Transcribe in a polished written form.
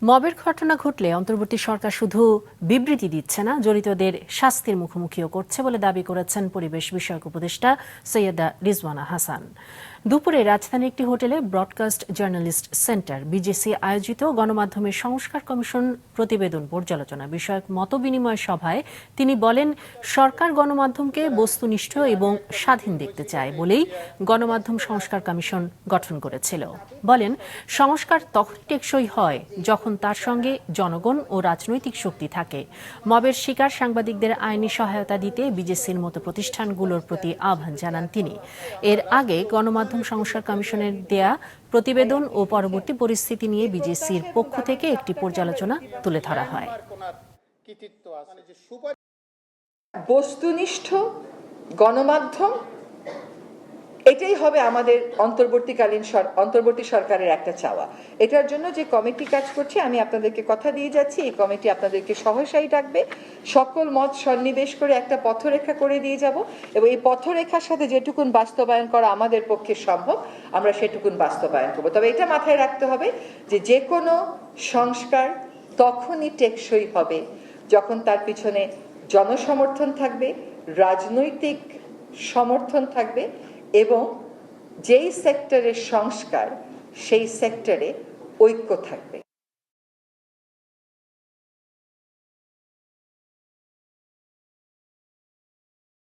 মবের ঘটনা ঘটলে অন্তর্বর্তী সরকার শুধু বিবৃতি দিচ্ছে না, জড়িতদের শাস্তির মুখোমুখিও করছে বলে দাবি করেছেন পরিবেশ বিষয়ক উপদেষ্টা সৈয়দা রিজওয়ানা হাসান। দুপুরে রাজধানীর একটি হোটেলে ব্রডকাস্ট জার্নালিস্ট সেন্টার বিজেসি আয়োজিত গণমাধ্যমের সংস্কার কমিশন প্রতিবেদন পর্যালোচনা বিষয়ক মতবিনিময় সভায় তিনি বলেন, সরকার গণমাধ্যমকে বস্তুনিষ্ঠ এবং স্বাধীন দেখতে চায় বলেই গণমাধ্যম সংস্কার কমিশন গঠন করেছিল। বলেন, সংস্কার তখনই টেকসই হয় যখন তার সঙ্গে জনগণ ও রাজনৈতিক শক্তি থাকে। মবের শিকার সাংবাদিকদের আইনি সহায়তা দিতে বিজেসির মতো প্রতিষ্ঠানগুলোর প্রতি আহ্বান জানান তিনি। এর আগে গণমাধ্যম সংস্কার কমিশনের দেয়া প্রতিবেদন ও পরবর্তী পরিস্থিতি নিয়ে বিজেসির পক্ষ থেকে একটি পর্যালোচনা তুলে ধরা হয়। বস্তুনিষ্ঠ গণমাধ্যম, এটাই হবে আমাদের অন্তর্বর্তী সরকারের একটা চাওয়া। এটার জন্য যে কমিটি কাজ করছে, আমি আপনাদেরকে কথা দিয়ে যাচ্ছি, এই কমিটি আপনাদেরকে সহসাই ডাকবে, সকল মত সন্নিবেশ করে একটা পথরেখা করে দিয়ে যাব, এবং এই পথরেখার সাথে যেটুকুন বাস্তবায়ন করা আমাদের পক্ষে সম্ভব আমরা সেটুকুন বাস্তবায়ন করব। তবে এটা মাথায় রাখতে হবে যে কোনো সংস্কার তখনই টেকসই হবে যখন তার পিছনে জনসমর্থন থাকবে, রাজনৈতিক সমর্থন থাকবে, এবং যেই সেক্টরের সংস্কার সেই সেক্টরে ঐক্য থাকবে।